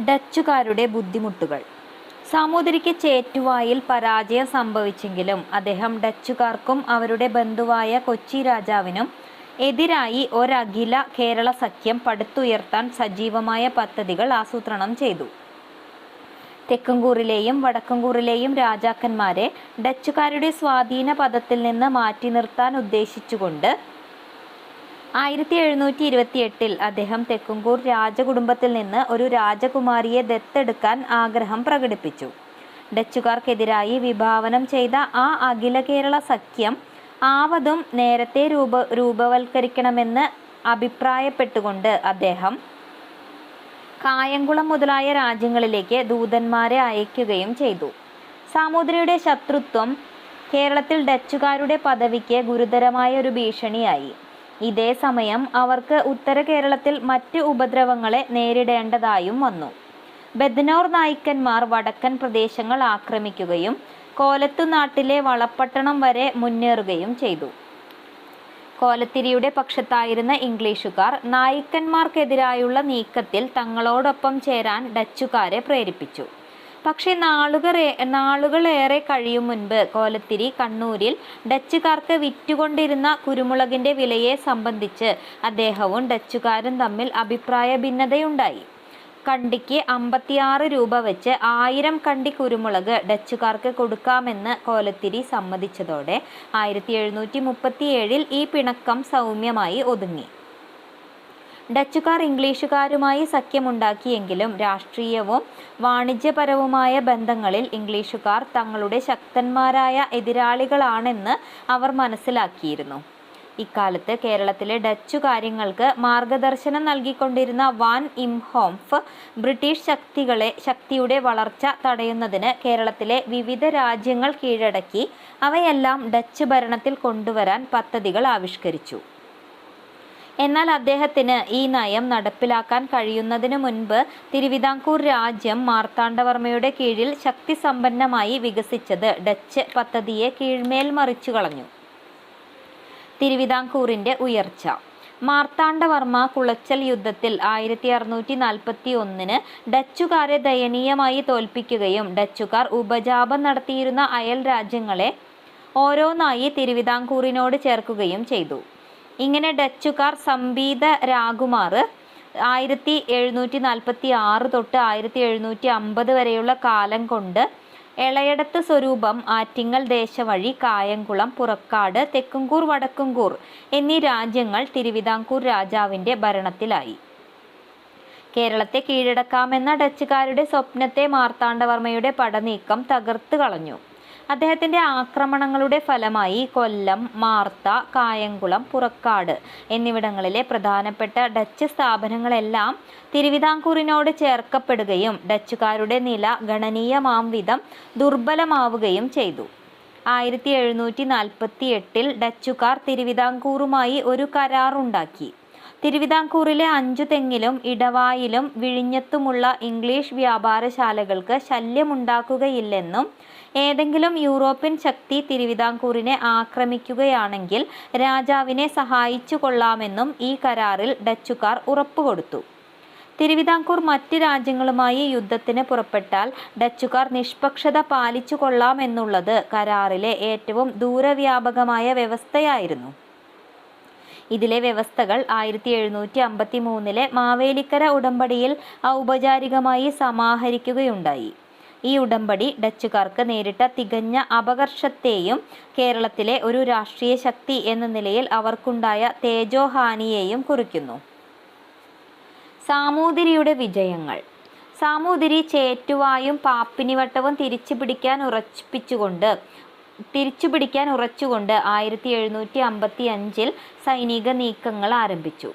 ഡച്ചുകാരുടെ ബുദ്ധിമുട്ടുകൾ. സാമൂതിരിക്ക് ചേറ്റുവായിൽ പരാജയം സംഭവിച്ചെങ്കിലും അദ്ദേഹം ഡച്ചുകാർക്കും അവരുടെ ബന്ധുവായ കൊച്ചി രാജാവിനും എതിരായി ഒരഖില കേരള സഖ്യം പടുത്തുയർത്താൻ സജീവമായ പദ്ധതികൾ ആസൂത്രണം ചെയ്തു. തെക്കുംകൂറിലെയും വടക്കുംകൂറിലെയും രാജാക്കന്മാരെ ഡച്ചുകാരുടെ സ്വാധീന പദത്തിൽ നിന്ന് മാറ്റി നിർത്താൻ ഉദ്ദേശിച്ചുകൊണ്ട് 1728 അദ്ദേഹം തെക്കുംകൂർ രാജകുടുംബത്തിൽ നിന്ന് ഒരു രാജകുമാരിയെ ദത്തെടുക്കാൻ ആഗ്രഹം പ്രകടിപ്പിച്ചു. ഡച്ചുകാർക്കെതിരായി വിഭാവനം ചെയ്ത ആ അഖില കേരള സഖ്യം ആവതും നേരത്തെ രൂപവൽക്കരിക്കണമെന്ന് അഭിപ്രായപ്പെട്ടുകൊണ്ട് അദ്ദേഹം കായംകുളം മുതലായ രാജ്യങ്ങളിലേക്ക് ദൂതന്മാരെ അയക്കുകയും ചെയ്തു. സാമൂതിരിയുടെ ശത്രുത്വം കേരളത്തിൽ ഡച്ചുകാരുടെ പദവിക്ക് ഗുരുതരമായ ഒരു ഭീഷണിയായി. ഇതേ സമയം അവർക്ക് ഉത്തര കേരളത്തിൽ മറ്റ് ഉപദ്രവങ്ങളെ നേരിടേണ്ടതായും വന്നു. ബെദ്നോർ നായ്ക്കന്മാർ വടക്കൻ പ്രദേശങ്ങൾ ആക്രമിക്കുകയും കോലത്തുനാട്ടിലെ വളപ്പട്ടണം വരെ മുന്നേറുകയും ചെയ്തു. കോലത്തിരിയുടെ പക്ഷത്തായിരുന്ന ഇംഗ്ലീഷുകാർ നായ്ക്കന്മാർക്കെതിരായുള്ള നീക്കത്തിൽ തങ്ങളോടൊപ്പം ചേരാൻ ഡച്ചുകാരെ പ്രേരിപ്പിച്ചു. പക്ഷേ നാളുകളേറെ കഴിയും മുൻപ് കോലത്തിരി കണ്ണൂരിൽ ഡച്ചുകാർക്ക് വിറ്റുകൊണ്ടിരുന്ന കുരുമുളകിന്റെ വിലയെ സംബന്ധിച്ച് അദ്ദേഹവും ഡച്ചുകാരും തമ്മിൽ അഭിപ്രായ ഭിന്നതയുണ്ടായി. കണ്ടിക്ക് 56 രൂപ വെച്ച് 1000 കണ്ടി കുരുമുളക് ഡച്ചുകാർക്ക് കൊടുക്കാമെന്ന് കോലത്തിരി സമ്മതിച്ചതോടെ 1737 ഈ പിണക്കം സൗമ്യമായി ഒതുങ്ങി. ഡച്ചുകാർ ഇംഗ്ലീഷുകാരുമായി സഖ്യമുണ്ടാക്കിയെങ്കിലും രാഷ്ട്രീയവും വാണിജ്യപരവുമായ ബന്ധങ്ങളിൽ ഇംഗ്ലീഷുകാർ തങ്ങളുടെ ശക്തന്മാരായ എതിരാളികളാണെന്ന് അവർ മനസ്സിലാക്കിയിരുന്നു. ഇക്കാലത്ത് കേരളത്തിലെ ഡച്ചു കാര്യങ്ങൾക്ക് മാർഗദർശനം നൽകിക്കൊണ്ടിരുന്ന വാൻ ഇംഹോഫ് ബ്രിട്ടീഷ് ശക്തിയുടെ വളർച്ച തടയുന്നതിന് കേരളത്തിലെ വിവിധ രാജ്യങ്ങൾ കീഴടക്കി അവയെല്ലാം ഡച്ച് ഭരണത്തിൽ കൊണ്ടുവരാൻ പദ്ധതികൾ ആവിഷ്കരിച്ചു. എന്നാൽ അദ്ദേഹത്തിന് ഈ നയം നടപ്പിലാക്കാൻ കഴിയുന്നതിന് മുൻപ് തിരുവിതാംകൂർ രാജ്യം മാർത്താണ്ഡവർമ്മയുടെ കീഴിൽ ശക്തിസമ്പന്നമായി വികസിച്ചത് ഡച്ച് പദ്ധതിയെ കീഴ്മേൽ മറിച്ചു കളഞ്ഞു. തിരുവിതാംകൂറിന്റെ ഉയർച്ച. മാർത്താണ്ഡവർമ്മ കുളച്ചൽ യുദ്ധത്തിൽ 1641 ഡച്ചുകാരെ ദയനീയമായി തോൽപ്പിക്കുകയും ഡച്ചുകാർ ഉപജാപം നടത്തിയിരുന്ന അയൽ രാജ്യങ്ങളെ ഓരോന്നായി തിരുവിതാംകൂറിനോട് ചേർക്കുകയും ചെയ്തു. ഇങ്ങനെ ഡച്ചുകാർ സംബീതരാകുമാർ 1746 തൊട്ട് 1750 വരെയുള്ള കാലം കൊണ്ട് എളയടത്ത് സ്വരൂപം, ആറ്റിങ്ങൽ ദേശവഴി, കായംകുളം, പുറക്കാട്, തെക്കുംകൂർ, വടക്കുംകൂർ എന്നീ രാജ്യങ്ങൾ തിരുവിതാംകൂർ രാജാവിന്റെ ഭരണത്തിലായി. കേരളത്തെ കീഴടക്കാമെന്ന ഡച്ചുകാരുടെ സ്വപ്നത്തെ മാർത്താണ്ഡവർമ്മയുടെ പടനീക്കം തകർത്ത് കളഞ്ഞു. അദ്ദേഹത്തിന്റെ ആക്രമണങ്ങളുടെ ഫലമായി കൊല്ലം, മാർത്ത, കായംകുളം, പുറക്കാട് എന്നിവിടങ്ങളിലെ പ്രധാനപ്പെട്ട ഡച്ച് സ്ഥാപനങ്ങളെല്ലാം തിരുവിതാംകൂറിനോട് ചേർക്കപ്പെടുകയും ഡച്ചുകാരുടെ നില ഗണനീയമാം വിധം ദുർബലമാവുകയും ചെയ്തു. 1748 ഡച്ചുകാർ തിരുവിതാംകൂറുമായി ഒരു കരാറുണ്ടാക്കി. തിരുവിതാംകൂറിലെ 5 തെങ്ങിലും ഇടവായിലും വിഴിഞ്ഞത്തുമുള്ള ഇംഗ്ലീഷ് വ്യാപാരശാലകൾക്ക് ശല്യമുണ്ടാക്കുകയില്ലെന്നും ഏതെങ്കിലും യൂറോപ്യൻ ശക്തി തിരുവിതാംകൂറിനെ ആക്രമിക്കുകയാണെങ്കിൽ രാജാവിനെ സഹായിച്ചു കൊള്ളാമെന്നും ഈ കരാറിൽ ഡച്ചുകാർ ഉറപ്പുകൊടുത്തു. തിരുവിതാംകൂർ മറ്റ് രാജ്യങ്ങളുമായി യുദ്ധത്തിന് പുറപ്പെട്ടാൽ ഡച്ചുകാർ നിഷ്പക്ഷത പാലിച്ചു കൊള്ളാമെന്നുള്ളത് കരാറിലെ ഏറ്റവും ദൂരവ്യാപകമായ വ്യവസ്ഥയായിരുന്നു. ഇതിലെ വ്യവസ്ഥകൾ 1753 മാവേലിക്കര ഉടമ്പടിയിൽ ഔപചാരികമായി സമാഹരിക്കുകയുണ്ടായി. ഈ ഉടമ്പടി ഡച്ചുകാർക്ക് നേരിട്ട തികഞ്ഞ അപകർഷത്തെയും കേരളത്തിലെ ഒരു രാഷ്ട്രീയ ശക്തി എന്ന നിലയിൽ അവർക്കുണ്ടായ തേജോഹാനിയെയും കുറിക്കുന്നു. സാമൂതിരിയുടെ വിജയങ്ങൾ. സാമൂതിരി ചേറ്റുവായും പാപ്പിനിവട്ടവും തിരിച്ചുപിടിക്കാൻ ഉറച്ചുകൊണ്ട് 1755 സൈനിക നീക്കങ്ങൾ ആരംഭിച്ചു.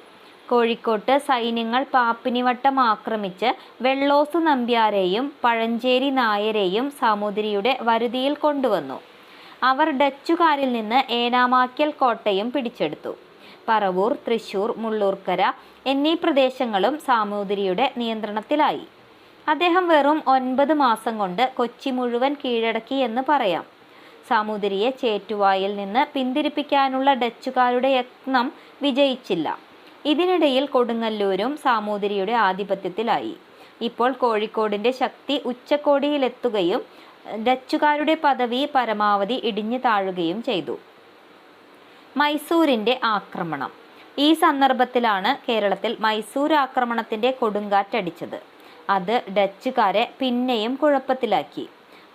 കോഴിക്കോട്ട് സൈന്യങ്ങൾ പാപ്പിനിവട്ടം ആക്രമിച്ച് വെള്ളോസ് നമ്പ്യാരെയും പഴഞ്ചേരി നായരെയും സാമൂതിരിയുടെ വരുതിയിൽ കൊണ്ടുവന്നു. അവർ ഡച്ചുകാരിൽ നിന്ന് ഏനാമാക്കൽ കോട്ടയും പിടിച്ചെടുത്തു. പറവൂർ, തൃശൂർ, മുള്ളൂർക്കര എന്നീ പ്രദേശങ്ങളും സാമൂതിരിയുടെ നിയന്ത്രണത്തിലായി. അദ്ദേഹം വെറും 9 മാസം കൊണ്ട് കൊച്ചി മുഴുവൻ കീഴടക്കി എന്ന് പറയാം. സാമൂതിരിയെ ചേറ്റുവായിൽ നിന്ന് പിന്തിരിപ്പിക്കാനുള്ള ഡച്ചുകാരുടെ യത്നം വിജയിച്ചില്ല. ഇതിനിടയിൽ കൊടുങ്ങല്ലൂരും സാമൂതിരിയുടെ ആധിപത്യത്തിലായി. ഇപ്പോൾ കോഴിക്കോടിൻ്റെ ശക്തി ഉച്ചകോടിയിലെത്തുകയും ഡച്ചുകാരുടെ പദവി പരമാവധി ഇടിഞ്ഞു താഴുകയും ചെയ്തു. മൈസൂരിൻ്റെ ആക്രമണം. ഈ സന്ദർഭത്തിലാണ് കേരളത്തിൽ മൈസൂർ ആക്രമണത്തിൻ്റെ കൊടുങ്കാറ്റടിച്ചത്. അത് ഡച്ചുകാരെ പിന്നെയും കുഴപ്പത്തിലാക്കി.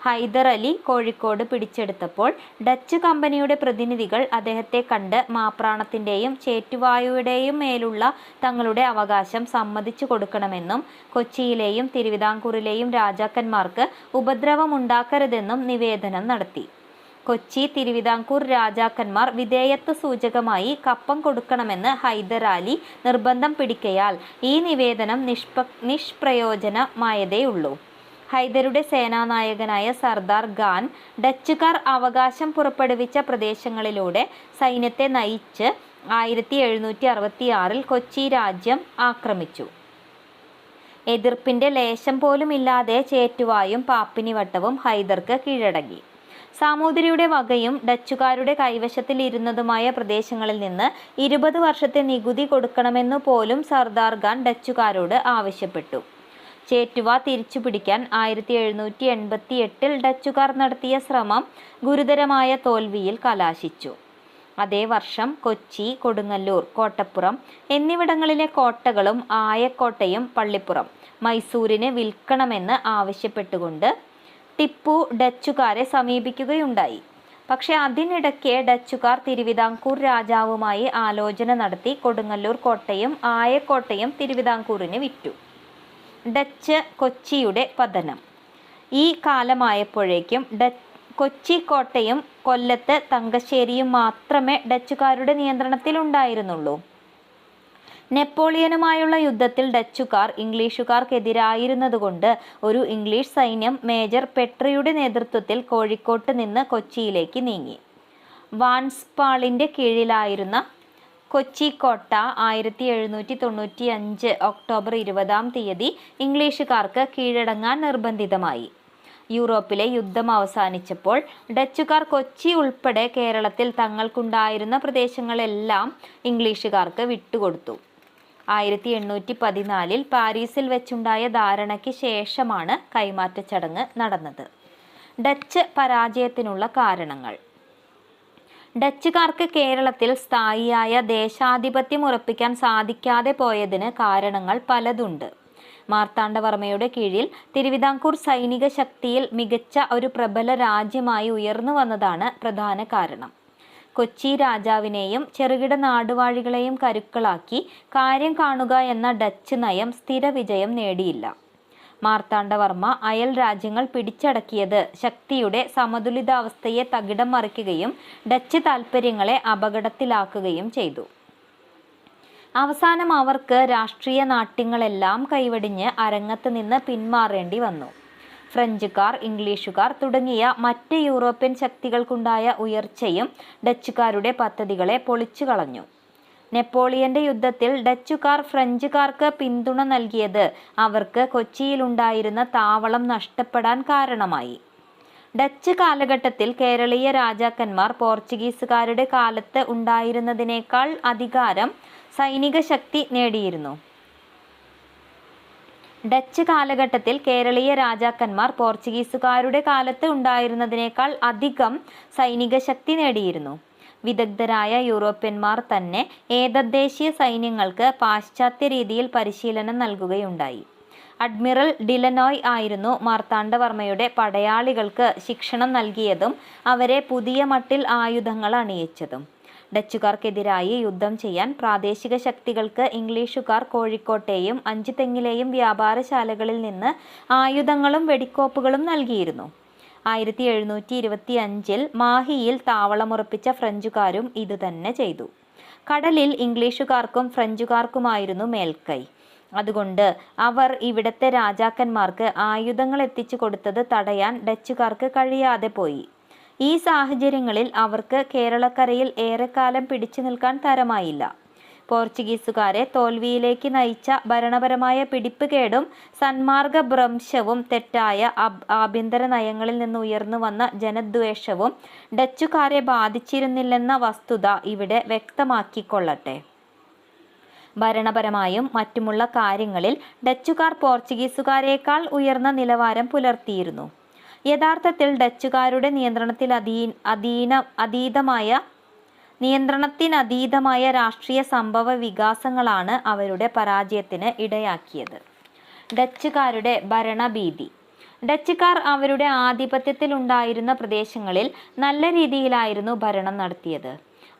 ഹൈദർ അലി കോഴിക്കോട് പിടിച്ചെടുത്തപ്പോൾ ഡച്ച് കമ്പനിയുടെ പ്രതിനിധികൾ അദ്ദേഹത്തെ കണ്ട് മാപ്രാണത്തിൻ്റെയും ചേറ്റുവായുടെയും മേലുള്ള തങ്ങളുടെ അവകാശം സമ്മതിച്ചു കൊടുക്കണമെന്നും കൊച്ചിയിലെയും തിരുവിതാംകൂറിലെയും രാജാക്കന്മാർക്ക് ഉപദ്രവമുണ്ടാക്കരുതെന്നും നിവേദനം നടത്തി. കൊച്ചി തിരുവിതാംകൂർ രാജാക്കന്മാർ വിധേയത്വ സൂചകമായി കപ്പം കൊടുക്കണമെന്ന് ഹൈദർ അലി നിർബന്ധം പിടിക്കയാൽ ഈ നിവേദനം നിഷ്പ്രയോജനമായതേയുള്ളൂ. ഹൈദരുടെ സേനാനായകനായ സർദാർ ഖാൻ ഡച്ചുകാർ അവകാശം പുറപ്പെടുവിച്ച പ്രദേശങ്ങളിലൂടെ സൈന്യത്തെ നയിച്ച് 1766 കൊച്ചി രാജ്യം ആക്രമിച്ചു. എതിർപ്പിൻ്റെ ലേശം പോലുമില്ലാതെ ചേറ്റുവായും പാപ്പിനിവട്ടവും ഹൈദർക്ക് കീഴടങ്ങി. സാമൂതിരിയുടെ വകയും ഡച്ചുകാരുടെ കൈവശത്തിൽ ഇരുന്നതുമായ പ്രദേശങ്ങളിൽ നിന്ന് 20 വർഷത്തെ നികുതി കൊടുക്കണമെന്നു പോലും സർദാർ ഖാൻ ഡച്ചുകാരോട് ആവശ്യപ്പെട്ടു. ചേറ്റുവ തിരിച്ചുപിടിക്കാൻ 1788 ഡച്ചുകാർ നടത്തിയ ശ്രമം ഗുരുതരമായ തോൽവിയിൽ കലാശിച്ചു. അതേ വർഷം കൊച്ചി, കൊടുങ്ങല്ലൂർ, കോട്ടപ്പുറം എന്നിവിടങ്ങളിലെ കോട്ടകളും ആയക്കോട്ടയും പള്ളിപ്പുറം മൈസൂരിന് വിൽക്കണമെന്ന് ആവശ്യപ്പെട്ടുകൊണ്ട് ടിപ്പു ഡച്ചുകാരെ സമീപിക്കുകയുണ്ടായി. പക്ഷേ അതിനിടയ്ക്ക് ഡച്ചുകാർ തിരുവിതാംകൂർ രാജാവുമായി ആലോചന നടത്തി കൊടുങ്ങല്ലൂർ കോട്ടയും ആയക്കോട്ടയും തിരുവിതാംകൂറിന് വിറ്റു. ഡച്ച് കൊച്ചിയുടെ പതനം. ഈ കാലമായപ്പോഴേക്കും കൊച്ചി കോട്ടയും കൊല്ലത്ത് തങ്കശ്ശേരിയും മാത്രമേ ഡച്ചുകാരുടെ നിയന്ത്രണത്തിലുണ്ടായിരുന്നുള്ളൂ. നെപ്പോളിയനുമായുള്ള യുദ്ധത്തിൽ ഡച്ചുകാർ ഇംഗ്ലീഷുകാർക്കെതിരായിരുന്നതുകൊണ്ട് ഒരു ഇംഗ്ലീഷ് സൈന്യം മേജർ പെട്രിയുടെ നേതൃത്വത്തിൽ കോഴിക്കോട്ട് നിന്ന് കൊച്ചിയിലേക്ക് നീങ്ങി. വാൻസ്പാളിൻ്റെ കീഴിലായിരുന്ന കൊച്ചി കോട്ട 1795 ഒക്ടോബർ 20 ഇംഗ്ലീഷുകാർക്ക് കീഴടങ്ങാൻ നിർബന്ധിതമായി. യൂറോപ്പിലെ യുദ്ധം അവസാനിച്ചപ്പോൾ ഡച്ചുകാർ കൊച്ചി ഉൾപ്പെടെ കേരളത്തിൽ തങ്ങൾക്കുണ്ടായിരുന്ന പ്രദേശങ്ങളെല്ലാം ഇംഗ്ലീഷുകാർക്ക് വിട്ടുകൊടുത്തു. 1814 പാരീസിൽ വെച്ചുണ്ടായ ധാരണയ്ക്ക് ശേഷമാണ് കൈമാറ്റ ചടങ്ങ് നടന്നത്. ഡച്ച് പരാജയത്തിനുള്ള കാരണങ്ങൾ. ഡച്ചുകാർക്ക് കേരളത്തിൽ സ്ഥായിയായ ദേശാധിപത്യം ഉറപ്പിക്കാൻ സാധിക്കാതെ പോയതിന് കാരണങ്ങൾ പലതുണ്ട്. മാർത്താണ്ഡവർമ്മയുടെ കീഴിൽ തിരുവിതാംകൂർ സൈനിക ശക്തിയിൽ മികച്ച ഒരു പ്രബല രാജ്യമായി ഉയർന്നു വന്നതാണ് പ്രധാന കാരണം. കൊച്ചി രാജാവിനെയും ചെറുകിട നാടുവാഴികളെയും കരുക്കളാക്കി കാര്യം കാണുക എന്ന ഡച്ച് നയം സ്ഥിര വിജയം നേടിയില്ല. മാർത്താണ്ഡവർമ്മ അയൽ രാജ്യങ്ങൾ പിടിച്ചടക്കിയത് ശക്തിയുടെ സമതുലിതാവസ്ഥയെ തകിടം മറിക്കുകയും ഡച്ച് താൽപ്പര്യങ്ങളെ അപകടത്തിലാക്കുകയും ചെയ്തു. അവസാനം അവർക്ക് രാഷ്ട്രീയ നാട്യങ്ങളെല്ലാം കൈവടിഞ്ഞ് അരങ്ങത്ത് നിന്ന് പിന്മാറേണ്ടി വന്നു. ഫ്രഞ്ചുകാർ, ഇംഗ്ലീഷുകാർ തുടങ്ങിയ മറ്റ് യൂറോപ്യൻ ശക്തികൾക്കുണ്ടായ ഉയർച്ചയും ഡച്ചുകാരുടെ പദ്ധതികളെ പൊളിച്ചു കളഞ്ഞു. നെപ്പോളിയന്റെ യുദ്ധത്തിൽ ഡച്ചുകാർ ഫ്രഞ്ചുകാർക്ക് പിന്തുണ നൽകിയത് അവർക്ക് കൊച്ചിയിലുണ്ടായിരുന്ന താവളം നഷ്ടപ്പെടാൻ കാരണമായി. ഡച്ച് കാലഘട്ടത്തിൽ കേരളീയ രാജാക്കന്മാർ പോർച്ചുഗീസുകാരുടെ കാലത്ത് ഉണ്ടായിരുന്നതിനേക്കാൾ അധികാരം സൈനിക ശക്തി നേടിയിരുന്നു. ഡച്ച് കാലഘട്ടത്തിൽ കേരളീയ രാജാക്കന്മാർ പോർച്ചുഗീസുകാരുടെ കാലത്ത് ഉണ്ടായിരുന്നതിനേക്കാൾ അധികം സൈനിക ശക്തി നേടിയിരുന്നു. വിദഗ്ധരായ യൂറോപ്യന്മാർ തന്നെ ഏതദ്ദേശീയ സൈന്യങ്ങൾക്ക് പാശ്ചാത്യ രീതിയിൽ പരിശീലനം നൽകുകയുണ്ടായി. അഡ്മിറൽ ഡിലനോയ് ആയിരുന്നു മാർത്താണ്ഡവർമ്മയുടെ പടയാളികൾക്ക് ശിക്ഷണം നൽകിയതും അവരെ പുതിയ മട്ടിൽ ആയുധങ്ങൾ അണിയിച്ചതും. ഡച്ചുകാർക്കെതിരായി യുദ്ധം ചെയ്യാൻ പ്രാദേശിക ശക്തികൾക്ക് ഇംഗ്ലീഷുകാർ കോഴിക്കോട്ടെയും അഞ്ചുതെങ്ങിലെയും വ്യാപാരശാലകളിൽ നിന്ന് ആയുധങ്ങളും വെടിക്കോപ്പുകളും നൽകിയിരുന്നു. 1725 മാഹിയിൽ താവളമുറപ്പിച്ച ഫ്രഞ്ചുകാരും ഇതുതന്നെ ചെയ്തു. കടലിൽ ഇംഗ്ലീഷുകാർക്കും ഫ്രഞ്ചുകാർക്കുമായിരുന്നു മേൽക്കൈ. അതുകൊണ്ട് അവർ ഇവിടത്തെ രാജാക്കന്മാർക്ക് ആയുധങ്ങൾ എത്തിച്ചു കൊടുത്തത് തടയാൻ ഡച്ചുകാർക്ക് കഴിയാതെ പോയി. ഈ സാഹചര്യങ്ങളിൽ അവർക്ക് കേരളക്കരയിൽ ഏറെക്കാലം പിടിച്ചു നിൽക്കാൻ തരമായില്ല. പോർച്ചുഗീസുകാരെ തോൽവിയിലേക്ക് നയിച്ച ഭരണപരമായ പിടിപ്പുകേടും സന്മാർഗഭ്രംശവും തെറ്റായ ആഭ്യന്തര നയങ്ങളിൽ നിന്ന് ഉയർന്നു വന്ന ജനദ്വേഷവും ഡച്ചുകാരെ ബാധിച്ചിരുന്നില്ലെന്ന വസ്തുത ഇവിടെ വ്യക്തമാക്കിക്കൊള്ളട്ടെ. ഭരണപരമായും മറ്റുമുള്ള കാര്യങ്ങളിൽ ഡച്ചുകാർ പോർച്ചുഗീസുകാരേക്കാൾ ഉയർന്ന നിലവാരം പുലർത്തിയിരുന്നു. യഥാർത്ഥത്തിൽ ഡച്ചുകാരുടെ നിയന്ത്രണത്തിനതീതമായ രാഷ്ട്രീയ സംഭവ വികാസങ്ങളാണ് അവരുടെ പരാജയത്തിന് ഇടയാക്കിയത്. ഡച്ചുകാരുടെ ഭരണഭീതി. ഡച്ചുകാർ അവരുടെ ആധിപത്യത്തിലുണ്ടായിരുന്ന പ്രദേശങ്ങളിൽ നല്ല രീതിയിലായിരുന്നു ഭരണം നടത്തിയത്.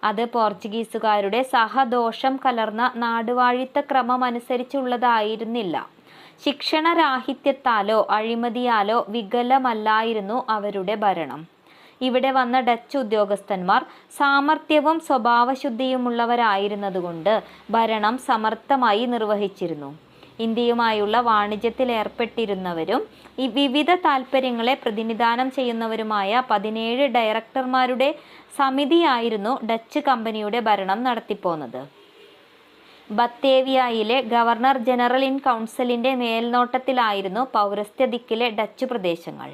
അത് പോർച്ചുഗീസുകാരുടെ സഹദോഷം കലർന്ന നാടുവാഴിത്ത ക്രമമനുസരിച്ചുള്ളതായിരുന്നില്ല. ശിക്ഷണരാഹിത്യത്താലോ അഴിമതിയാലോ വികലമല്ലായിരുന്നു അവരുടെ ഭരണം. ഇവിടെ വന്ന ഡച്ച് ഉദ്യോഗസ്ഥന്മാർ സാമർത്ഥ്യവും സ്വഭാവശുദ്ധിയുമുള്ളവരായിരുന്നതുകൊണ്ട് ഭരണം സമർത്ഥമായി നിർവഹിച്ചിരുന്നു. ഇന്ത്യയുമായുള്ള വാണിജ്യത്തിൽ ഏർപ്പെട്ടിരുന്നവരും വിവിധ താൽപ്പര്യങ്ങളെ പ്രതിനിധാനം ചെയ്യുന്നവരുമായ 17 ഡയറക്ടർമാരുടെ സമിതിയായിരുന്നു ഡച്ച് കമ്പനിയുടെ ഭരണം നടത്തിപ്പോന്നത്. ബത്തേവിയയിലെ ഗവർണർ ജനറൽ ഇൻ കൗൺസിലിന്റെ മേൽനോട്ടത്തിലായിരുന്നു പൗരസ്ത്യ ദിക്കിലെ ഡച്ച് പ്രദേശങ്ങൾ.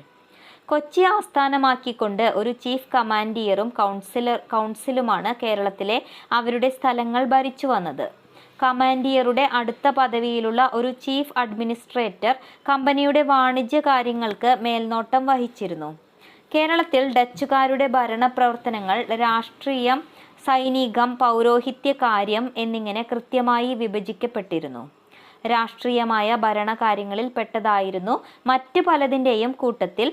കൊച്ചി ആസ്ഥാനമാക്കിക്കൊണ്ട് ഒരു ചീഫ് കമാൻഡിയറും കൗൺസിലുമാണ് കേരളത്തിലെ അവരുടെ സ്ഥലങ്ങൾ ഭരിച്ചു വന്നത്. കമാൻഡിയറുടെ അടുത്ത പദവിയിലുള്ള ഒരു ചീഫ് അഡ്മിനിസ്ട്രേറ്റർ കമ്പനിയുടെ വാണിജ്യ കാര്യങ്ങൾക്ക് മേൽനോട്ടം വഹിച്ചിരുന്നു. കേരളത്തിൽ ഡച്ചുകാരുടെ ഭരണപ്രവർത്തനങ്ങൾ രാഷ്ട്രീയം, സൈനികം, പൗരോഹിത്യ കാര്യം എന്നിങ്ങനെ കൃത്യമായി വിഭജിക്കപ്പെട്ടിരുന്നു. രാഷ്ട്രീയമായ ഭരണകാര്യങ്ങളിൽ പെട്ടതായിരുന്നു മറ്റ് പലതിൻ്റെയും കൂട്ടത്തിൽ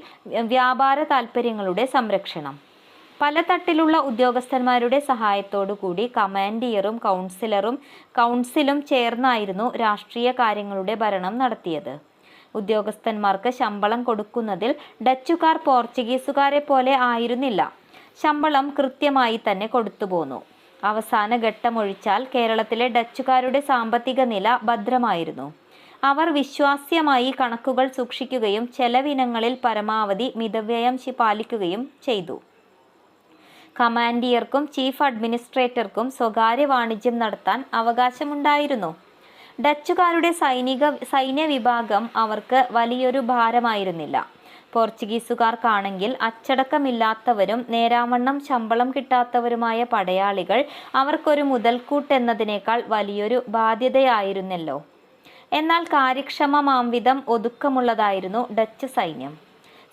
വ്യാപാര താൽപ്പര്യങ്ങളുടെ സംരക്ഷണം. പല തട്ടിലുള്ള ഉദ്യോഗസ്ഥന്മാരുടെ സഹായത്തോടുകൂടി കമാൻഡിയറും കൗൺസിലും ചേർന്നായിരുന്നു രാഷ്ട്രീയ കാര്യങ്ങളുടെ ഭരണം നടത്തിയത്. ഉദ്യോഗസ്ഥന്മാർക്ക് ശമ്പളം കൊടുക്കുന്നതിൽ ഡച്ചുകാർ പോർച്ചുഗീസുകാരെ പോലെ ആയിരുന്നില്ല. ശമ്പളം കൃത്യമായി തന്നെ കൊടുത്തുപോന്നു. അവസാന ഘട്ടമൊഴിച്ചാൽ കേരളത്തിലെ ഡച്ചുകാരുടെ സാമ്പത്തിക നില ഭദ്രമായിരുന്നു. അവർ വിശ്വാസ്യമായി കണക്കുകൾ സൂക്ഷിക്കുകയും ചെലവിനങ്ങളിൽ പരമാവധി മിതവ്യയം പാലിക്കുകയും ചെയ്തു. കമാൻഡിയർക്കും ചീഫ് അഡ്മിനിസ്ട്രേറ്റർക്കും സ്വകാര്യ വാണിജ്യം നടത്താൻ അവകാശമുണ്ടായിരുന്നു. ഡച്ചുകാരുടെ സൈന്യ വിഭാഗം അവർക്ക് വലിയൊരു ഭാരമായിരുന്നില്ല. പോർച്ചുഗീസുകാർക്കാണെങ്കിൽ അച്ചടക്കമില്ലാത്തവരും നേരാവണ്ണം ശമ്പളം കിട്ടാത്തവരുമായ പടയാളികൾ അവർക്കൊരു മുതൽക്കൂട്ടെന്നതിനേക്കാൾ വലിയൊരു ബാധ്യതയായിരുന്നല്ലോ. എന്നാൽ കാര്യക്ഷമമാംവിധം ഒതുക്കമുള്ളതായിരുന്നു ഡച്ച് സൈന്യം.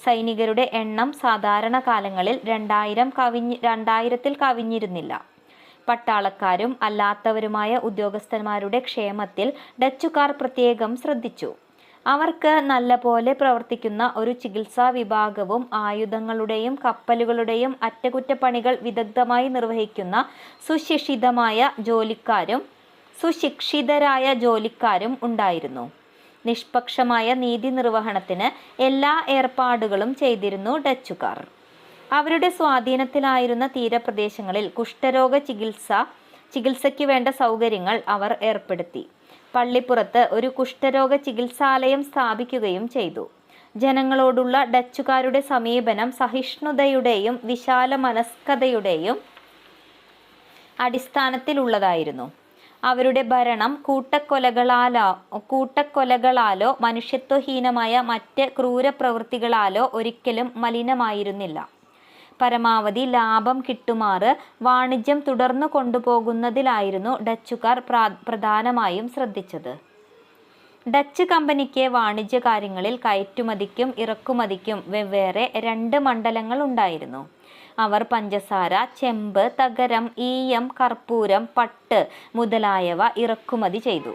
സൈനികരുടെ എണ്ണം സാധാരണ കാലങ്ങളിൽ 2000 കവിഞ്ഞിരുന്നില്ല. പട്ടാളക്കാരും അല്ലാത്തവരുമായ ഉദ്യോഗസ്ഥന്മാരുടെ ക്ഷേമത്തിൽ ഡച്ചുകാർ പ്രത്യേകം ശ്രദ്ധിച്ചു. അവർക്ക് നല്ലപോലെ പ്രവർത്തിക്കുന്ന ഒരു ചികിത്സാ വിഭാഗവും ആയുധങ്ങളുടെയും കപ്പലുകളുടെയും അറ്റകുറ്റപ്പണികൾ വിദഗ്ധമായി നിർവഹിക്കുന്ന സുശിക്ഷിതരായ ജോലിക്കാരും ഉണ്ടായിരുന്നു. നിഷ്പക്ഷമായ നീതി നിർവഹണത്തിന് എല്ലാ ഏർപ്പാടുകളും ചെയ്തിരുന്നു ഡച്ചുകാർ. അവരുടെ സ്വാധീനത്തിലായിരുന്ന തീരപ്രദേശങ്ങളിൽ കുഷ്ഠരോഗ ചികിത്സയ്ക്ക് വേണ്ട സൗകര്യങ്ങൾ അവർ ഏർപ്പെടുത്തി. പള്ളിപ്പുറത്ത് ഒരു കുഷ്ഠരോഗ ചികിത്സാലയം സ്ഥാപിക്കുകയും ചെയ്തു. ജനങ്ങളോടുള്ള ഡച്ചുകാരുടെ സമീപനം സഹിഷ്ണുതയുടെയും വിശാല മനസ്കതയുടെയും അടിസ്ഥാനത്തിലുള്ളതായിരുന്നു. അവരുടെ ഭരണം കൂട്ടക്കൊലകളാലോ മനുഷ്യത്വഹീനമായ മറ്റ് ക്രൂരപ്രവൃത്തികളാലോ ഒരിക്കലും മലിനമായിരുന്നില്ല. പരമാവധി ലാഭം കിട്ടുമാറ് വാണിജ്യം തുടർന്നു കൊണ്ടുപോകുന്നതിലായിരുന്നു ഡച്ചുകാർ പ്രധാനമായും ശ്രദ്ധിച്ചത്. ഡച്ച് കമ്പനിക്ക് വാണിജ്യ കാര്യങ്ങളിൽ കയറ്റുമതിക്കും ഇറക്കുമതിക്കും വെവ്വേറെ 2 മണ്ഡലങ്ങൾ ഉണ്ടായിരുന്നു. അവർ പഞ്ചസാര, ചെമ്പ്, തകരം, ഈയം, കർപ്പൂരം, പട്ട് മുതലായവ ഇറക്കുമതി ചെയ്തു.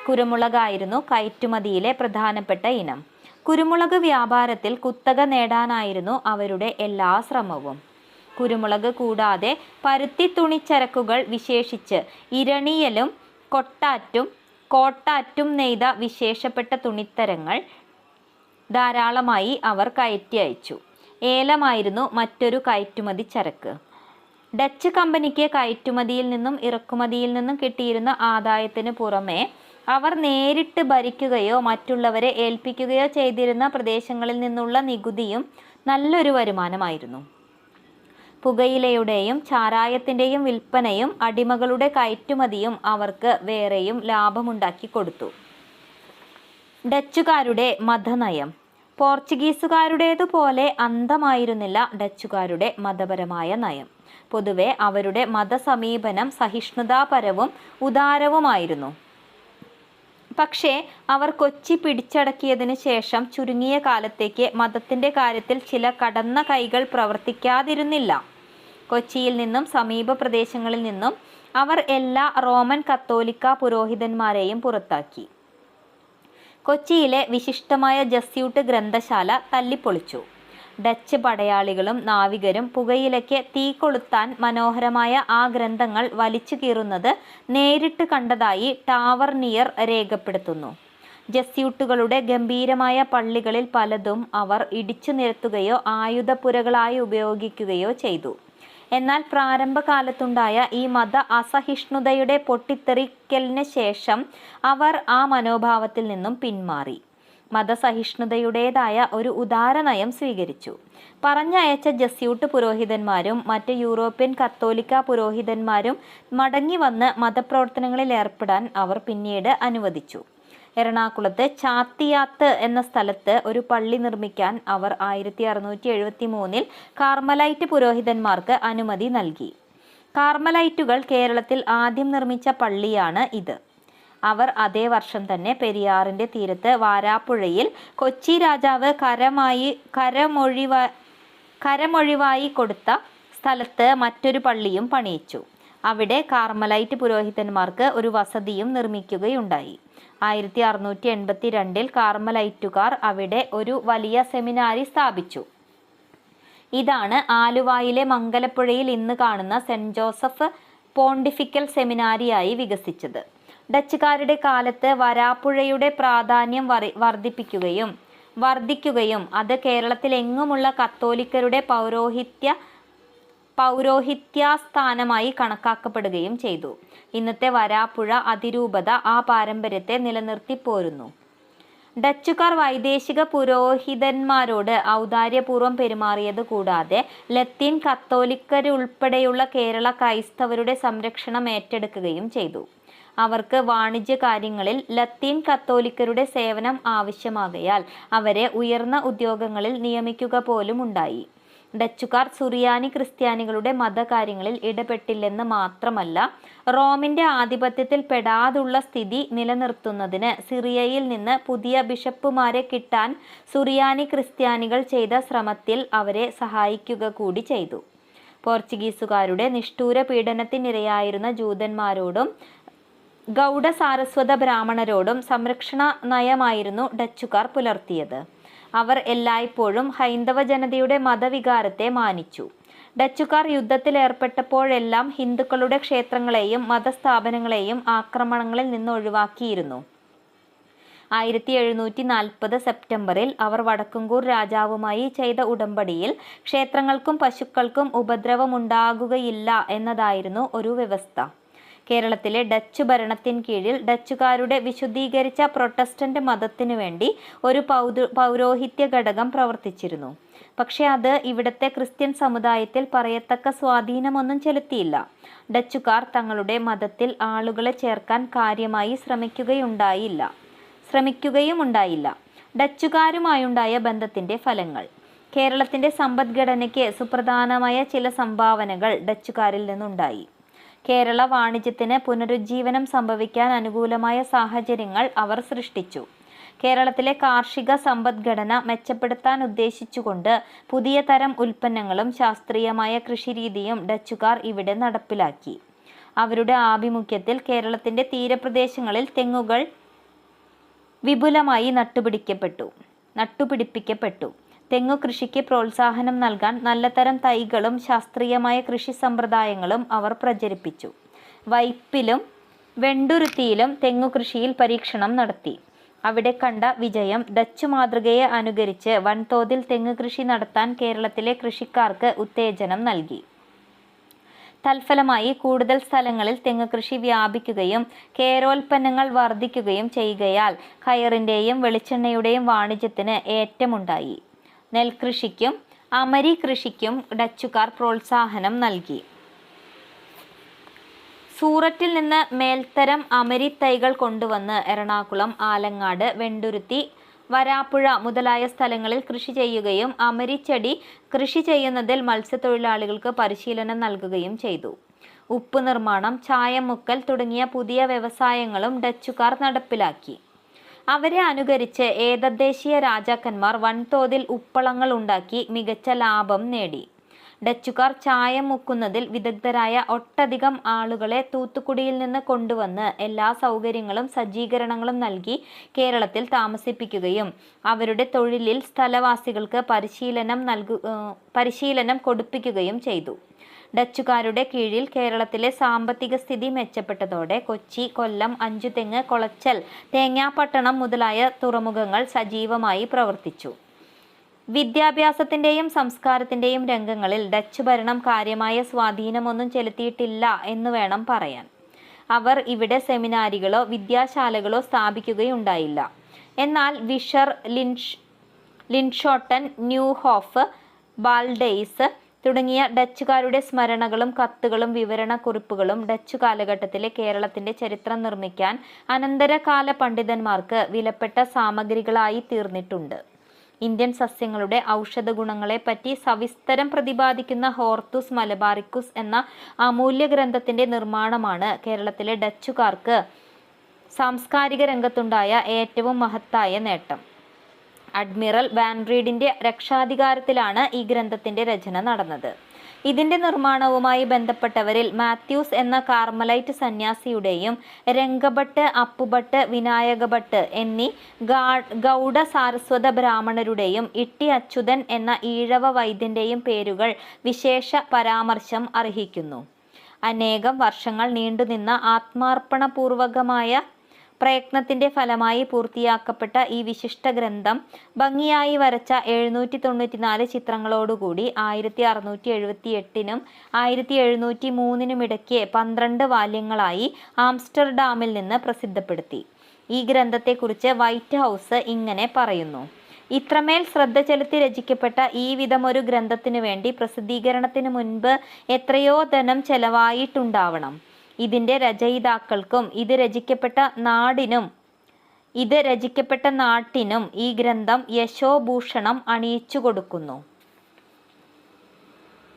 കുരുമുളകായിരുന്നു കയറ്റുമതിയിലെ പ്രധാനപ്പെട്ട ഇനം. കുരുമുളക് വ്യാപാരത്തിൽ കുത്തക നേടാനായിരുന്നു അവരുടെ എല്ലാ ശ്രമവും. കുരുമുളക് കൂടാതെ പരുത്തി തുണിച്ചരക്കുകൾ, വിശേഷിച്ച് ഇരണിയലും കോട്ടാറ്റും നെയ്ത വിശേഷപ്പെട്ട തുണിത്തരങ്ങൾ ധാരാളമായി അവർ കയറ്റി അയച്ചു. ഏലമായിരുന്നു മറ്റൊരു കയറ്റുമതി ചരക്ക്. ഡച്ച് കമ്പനിക്ക് കയറ്റുമതിയിൽ നിന്നും ഇറക്കുമതിയിൽ നിന്നും കിട്ടിയിരുന്ന ആദായത്തിന് പുറമെ അവർ നേരിട്ട് ഭരിക്കുകയോ മറ്റുള്ളവരെ ഏൽപ്പിക്കുകയോ ചെയ്തിരുന്ന പ്രദേശങ്ങളിൽ നിന്നുള്ള നികുതിയും നല്ലൊരു വരുമാനമായിരുന്നു. പുകയിലയുടെയും ചാരായത്തിൻ്റെയും വിൽപ്പനയും അടിമകളുടെ കയറ്റുമതിയും അവർക്ക് വേറെയും ലാഭമുണ്ടാക്കി കൊടുത്തു. ഡച്ചുകാരുടെ മതനയം. പോർച്ചുഗീസുകാരുടേതുപോലെ അന്ധമായിരുന്നില്ല ഡച്ചുകാരുടെ മതപരമായ നയം. പൊതുവെ അവരുടെ മതസമീപനം സഹിഷ്ണുതാപരവും ഉദാരവുമായിരുന്നു. പക്ഷേ അവർ കൊച്ചി പിടിച്ചടക്കിയതിനു ശേഷം ചുരുങ്ങിയ കാലത്തേക്ക് മതത്തിൻ്റെ കാര്യത്തിൽ ചില കടന്ന കൈകൾ പ്രവർത്തിക്കാതിരുന്നില്ല. കൊച്ചിയിൽ നിന്നും സമീപ പ്രദേശങ്ങളിൽ നിന്നും അവർ എല്ലാ റോമൻ കത്തോലിക്ക പുരോഹിതന്മാരെയും പുറത്താക്കി. കൊച്ചിയിലെ വിശിഷ്ടമായ ജസ്യൂട്ട് ഗ്രന്ഥശാല തല്ലിപ്പൊളിച്ചു. ഡച്ച് പടയാളികളും നാവികരും പുകയിലയ്ക്ക് തീ കൊളുത്താൻ മനോഹരമായ ആ ഗ്രന്ഥങ്ങൾ വലിച്ചു കീറുന്നത് നേരിട്ട് കണ്ടതായി ടാവർനിയർ രേഖപ്പെടുത്തുന്നു. ജസ്യൂട്ടുകളുടെ ഗംഭീരമായ പള്ളികളിൽ പലതും അവർ ഇടിച്ചു നിരത്തുകയോ ആയുധപ്പുരകളായി ഉപയോഗിക്കുകയോ ചെയ്തു. എന്നാൽ പ്രാരംഭകാലത്തുണ്ടായ ഈ മത അസഹിഷ്ണുതയുടെ പൊട്ടിത്തെറിക്കലിന് ശേഷം അവർ ആ മനോഭാവത്തിൽ നിന്നും പിന്മാറി. മതസഹിഷ്ണുതയുടേതായ ഒരു ഉദാരനയം സ്വീകരിച്ചു. പറഞ്ഞയച്ച ജസ്യൂട്ട് പുരോഹിതന്മാരും മറ്റ് യൂറോപ്യൻ കത്തോലിക്ക പുരോഹിതന്മാരും മടങ്ങി വന്ന് മതപ്രവർത്തനങ്ങളിൽ ഏർപ്പെടാൻ അവർ പിന്നീട് അനുവദിച്ചു. എറണാകുളത്ത് ചാത്തിയാത്ത് എന്ന സ്ഥലത്ത് ഒരു പള്ളി നിർമ്മിക്കാൻ അവർ 1673 കാർമലൈറ്റ് പുരോഹിതന്മാർക്ക് അനുമതി നൽകി. കാർമലൈറ്റുകൾ കേരളത്തിൽ ആദ്യം നിർമ്മിച്ച പള്ളിയാണ് ഇത്. അവർ അതേ വർഷം തന്നെ പെരിയാറിൻ്റെ തീരത്ത് വാരാപ്പുഴയിൽ കൊച്ചി രാജാവ് കരമൊഴിവായി കൊടുത്ത സ്ഥലത്ത് മറ്റൊരു പള്ളിയും പണിയിച്ചു. അവിടെ കാർമലൈറ്റ് പുരോഹിതന്മാർക്ക് ഒരു വസതിയും നിർമ്മിക്കുകയുണ്ടായി. 1682 കാർമലൈറ്റുകാർ അവിടെ ഒരു വലിയ സെമിനാരി സ്ഥാപിച്ചു. ഇതാണ് ആലുവായിലെ മംഗലപ്പുഴയിൽ ഇന്ന് കാണുന്ന സെന്റ് ജോസഫ് പോണ്ടിഫിക്കൽ സെമിനാരിയായി വികസിച്ചത്. ഡച്ചുകാരുടെ കാലത്ത് വരാപ്പുഴയുടെ പ്രാധാന്യം വർദ്ധിക്കുകയും അത് കേരളത്തിലെങ്ങുമുള്ള കത്തോലിക്കരുടെ പൗരോഹിത്യാസ്ഥാനമായി കണക്കാക്കപ്പെടുകയും ചെയ്തു. ഇന്നത്തെ വരാപ്പുഴ അതിരൂപത ആ പാരമ്പര്യത്തെ നിലനിർത്തിപ്പോരുന്നു. ഡച്ചുകാർ വൈദേശിക പുരോഹിതന്മാരോട് ഔദാര്യപൂർവ്വം പെരുമാറിയത് കൂടാതെ ലത്തീൻ കത്തോലിക്കരുൾപ്പെടെയുള്ള കേരള ക്രൈസ്തവരുടെ സംരക്ഷണം ഏറ്റെടുക്കുകയും ചെയ്തു. അവർക്ക് വാണിജ്യ കാര്യങ്ങളിൽ ലത്തീൻ കത്തോലിക്കരുടെ സേവനം ആവശ്യമാകയാൽ അവരെ ഉയർന്ന ഉദ്യോഗങ്ങളിൽ നിയമിക്കുക പോലും ഉണ്ടായി. ഡച്ചുകാർ സുറിയാനി ക്രിസ്ത്യാനികളുടെ മതകാര്യങ്ങളിൽ ഇടപെട്ടില്ലെന്ന് മാത്രമല്ല, റോമിൻ്റെ ആധിപത്യത്തിൽ പെടാതുള്ള സ്ഥിതി നിലനിർത്തുന്നതിന് സിറിയയിൽ നിന്ന് പുതിയ ബിഷപ്പുമാരെ കിട്ടാൻ സുറിയാനി ക്രിസ്ത്യാനികൾ ചെയ്ത ശ്രമത്തിൽ അവരെ സഹായിക്കുക കൂടി ചെയ്തു. പോർച്ചുഗീസുകാരുടെ നിഷ്ഠൂര പീഡനത്തിനിരയായിരുന്ന ജൂതന്മാരോടും ഗൗഡ സാരസ്വത ബ്രാഹ്മണരോടും സംരക്ഷണ നയമായിരുന്നു ഡച്ചുകാർ പുലർത്തിയത്. അവർ എല്ലായ്പ്പോഴും ഹൈന്ദവ ജനതയുടെ മതവികാരത്തെ മാനിച്ചു. ഡച്ചുകാർ യുദ്ധത്തിലേർപ്പെട്ടപ്പോഴെല്ലാം ഹിന്ദുക്കളുടെ ക്ഷേത്രങ്ങളെയും മതസ്ഥാപനങ്ങളെയും ആക്രമണങ്ങളിൽ നിന്ന് ഒഴിവാക്കിയിരുന്നു. 1740 സെപ്റ്റംബറിൽ അവർ വടക്കുംകൂർ രാജാവുമായി ചെയ്ത ഉടമ്പടിയിൽ ക്ഷേത്രങ്ങൾക്കും പശുക്കൾക്കും ഉപദ്രവമുണ്ടാകുകയില്ല എന്നതായിരുന്നു ഒരു വ്യവസ്ഥ. കേരളത്തിലെ ഡച്ച് ഭരണത്തിൻ കീഴിൽ ഡച്ചുകാരുടെ വിശുദ്ധീകരിച്ച പ്രൊട്ടസ്റ്റന്റ് മതത്തിനു വേണ്ടി ഒരു പൗരോഹിത്യ ഘടകം പ്രവർത്തിച്ചിരുന്നു. പക്ഷേ അത് ഇവിടുത്തെ ക്രിസ്ത്യൻ സമുദായത്തിൽ പറയത്തക്ക സ്വാധീനമൊന്നും ചെലുത്തിയില്ല. ഡച്ചുകാർ തങ്ങളുടെ മതത്തിൽ ആളുകളെ ചേർക്കാൻ കാര്യമായി ശ്രമിക്കുകയുമുണ്ടായില്ല. ഡച്ചുകാരുമായുണ്ടായ ബന്ധത്തിൻ്റെ ഫലങ്ങൾ. കേരളത്തിൻ്റെ സമ്പദ്ഘടനയ്ക്ക് സുപ്രധാനമായ ചില സംഭാവനകൾ ഡച്ചുകാരിൽ നിന്നുണ്ടായി. കേരള വാണിജ്യത്തിന് പുനരുജ്ജീവനം സംഭവിക്കാൻ അനുകൂലമായ സാഹചര്യങ്ങൾ അവർ സൃഷ്ടിച്ചു. കേരളത്തിലെ കാർഷിക സമ്പദ്ഘടന മെച്ചപ്പെടുത്താൻ ഉദ്ദേശിച്ചുകൊണ്ട് പുതിയ തരം ഉൽപ്പന്നങ്ങളും ശാസ്ത്രീയമായ കൃഷിരീതിയും ഡച്ചുകാർ ഇവിടെ നടപ്പിലാക്കി. അവരുടെ ആഭിമുഖ്യത്തിൽ കേരളത്തിൻ്റെ തീരപ്രദേശങ്ങളിൽ തെങ്ങുകൾ വിപുലമായി നട്ടുപിടിപ്പിക്കപ്പെട്ടു. തെങ്ങു കൃഷിക്ക് പ്രോത്സാഹനം നൽകാൻ നല്ലതരം തൈകളും ശാസ്ത്രീയമായ കൃഷി സമ്പ്രദായങ്ങളും അവർ പ്രചരിപ്പിച്ചു. വൈപ്പിലും വെണ്ടുരുത്തിയിലും തെങ്ങു കൃഷിയിൽ പരീക്ഷണം നടത്തി. അവിടെ കണ്ട വിജയം ഡച്ചു മാതൃകയെ അനുകരിച്ച് വൻതോതിൽ തെങ്ങ് കൃഷി നടത്താൻ കേരളത്തിലെ കൃഷിക്കാർക്ക് ഉത്തേജനം നൽകി. തൽഫലമായി കൂടുതൽ സ്ഥലങ്ങളിൽ തെങ്ങ് കൃഷി വ്യാപിക്കുകയും കേരോൽപ്പന്നങ്ങൾ വർദ്ധിക്കുകയും ചെയ്യുകയാൽ കയറിൻ്റെയും വെളിച്ചെണ്ണയുടെയും വാണിജ്യത്തിന് ഏറ്റമുണ്ടായി. നെൽകൃഷിക്കും അമരി കൃഷിക്കും ഡച്ചുകാർ പ്രോത്സാഹനം നൽകി. സൂററ്റിൽ നിന്ന് മേൽത്തരം അമരി തൈകൾ കൊണ്ടുവന്ന് എറണാകുളം, ആലങ്ങാട്, വെണ്ടുരുത്തി, വരാപ്പുഴ മുതലായ സ്ഥലങ്ങളിൽ കൃഷി ചെയ്യുകയും അമരിച്ചെടി കൃഷി ചെയ്യുന്നതിൽ മത്സ്യത്തൊഴിലാളികൾക്ക് പരിശീലനം നൽകുകയും ചെയ്തു. ഉപ്പ് നിർമ്മാണം, ചായം മുക്കൽ തുടങ്ങിയ പുതിയ വ്യവസായങ്ങളും ഡച്ചുകാർ നടപ്പിലാക്കി. അവരെ അനുകരിച്ച് ഏതദ്ദേശീയ രാജാക്കന്മാർ വൻതോതിൽ ഉപ്പളങ്ങൾ ഉണ്ടാക്കി മികച്ച ലാഭം നേടി. ഡച്ചുകാർ ചായം മുക്കുന്നതിൽ വിദഗ്ധരായ ഒട്ടധികം ആളുകളെ തൂത്തുക്കുടിയിൽ നിന്ന് കൊണ്ടുവന്ന് എല്ലാ സൗകര്യങ്ങളും സജ്ജീകരണങ്ങളും നൽകി കേരളത്തിൽ താമസിപ്പിക്കുകയും അവരുടെ തൊഴിലിൽ സ്ഥലവാസികൾക്ക് പരിശീലനം കൊടുപ്പിക്കുകയും ചെയ്തു. ഡച്ചുകാരുടെ കീഴിൽ കേരളത്തിലെ സാമ്പത്തിക സ്ഥിതി മെച്ചപ്പെട്ടതോടെ കൊച്ചി, കൊല്ലം, അഞ്ചുതെങ്ങ്, കൊളച്ചൽ, തേങ്ങാപ്പട്ടണം മുതലായ തുറമുഖങ്ങൾ സജീവമായി പ്രവർത്തിച്ചു. വിദ്യാഭ്യാസത്തിൻ്റെയും സംസ്കാരത്തിൻ്റെയും രംഗങ്ങളിൽ ഡച്ച് ഭരണം കാര്യമായ സ്വാധീനമൊന്നും ചെലുത്തിയിട്ടില്ല എന്ന് വേണം പറയാൻ. അവർ ഇവിടെ സെമിനാരികളോ വിദ്യാശാലകളോ സ്ഥാപിക്കുകയുണ്ടായില്ല. എന്നാൽ വിഷർ, ലിൻഷോട്ടൻ, ന്യൂഹോഫ്, ബാൽഡെയ്സ് തുടങ്ങിയ ഡച്ചുകാരുടെ സ്മരണകളും കത്തുകളും വിവരണക്കുറിപ്പുകളും ഡച്ചു കാലഘട്ടത്തിലെ കേരളത്തിൻ്റെ ചരിത്രം നിർമ്മിക്കാൻ അനന്തരകാല പണ്ഡിതന്മാർക്ക് വിലപ്പെട്ട സാമഗ്രികളായി തീർന്നിട്ടുണ്ട്. ഇന്ത്യൻ സസ്യങ്ങളുടെ ഔഷധ ഗുണങ്ങളെപ്പറ്റി സവിസ്തരം പ്രതിപാദിക്കുന്ന ഹോർത്തൂസ് മലബാറിക്കുസ് എന്ന അമൂല്യ ഗ്രന്ഥത്തിൻ്റെ നിർമ്മാണമാണ് കേരളത്തിലെ ഡച്ചുകാർക്ക് സാംസ്കാരിക രംഗത്തുണ്ടായ ഏറ്റവും മഹത്തായ നേട്ടം. അഡ്മിറൽ വാൻറീഡിൻ്റെ രക്ഷാധികാരത്തിലാണ് ഈ ഗ്രന്ഥത്തിൻ്റെ രചന നടന്നത്. ഇതിൻ്റെ നിർമ്മാണവുമായി ബന്ധപ്പെട്ടവരിൽ മാത്യൂസ് എന്ന കാർമലൈറ്റ് സന്യാസിയുടെയും രംഗഭട്ട്, അപ്പുഭട്ട്, വിനായകഭട്ട് എന്നീ ഗൗഡ സാരസ്വത ബ്രാഹ്മണരുടെയും ഇട്ടി അച്യുതൻ എന്ന ഈഴവ വൈദ്യൻ്റെയും പേരുകൾ വിശേഷ പരാമർശം അർഹിക്കുന്നു. അനേകം വർഷങ്ങൾ നീണ്ടുനിന്ന ആത്മാർപ്പണപൂർവകമായ പ്രയത്നത്തിൻ്റെ ഫലമായി പൂർത്തിയാക്കപ്പെട്ട ഈ വിശിഷ്ട ഗ്രന്ഥം ഭംഗിയായി വരച്ച 794 ചിത്രങ്ങളോടുകൂടി 1678-നും 1703-നും ഇടയ്ക്ക് 12 വാല്യങ്ങളായി ആംസ്റ്റർഡാമിൽ നിന്ന് പ്രസിദ്ധപ്പെടുത്തി. ഈ ഗ്രന്ഥത്തെക്കുറിച്ച് വൈറ്റ് ഹൗസ് ഇങ്ങനെ പറയുന്നു: ഇത്രമേൽ ശ്രദ്ധ ചെലുത്തി രചിക്കപ്പെട്ട ഈ വിധമൊരു ഗ്രന്ഥത്തിനു വേണ്ടി പ്രസിദ്ധീകരണത്തിന് മുൻപ് എത്രയോ ധനം ചെലവായിട്ടുണ്ടാവണം. ഇതിൻ്റെ രചയിതാക്കൾക്കും ഇത് രചിക്കപ്പെട്ട നാട്ടിനും ഈ ഗ്രന്ഥം യശോഭൂഷണം അണിയിച്ചു കൊടുക്കുന്നു.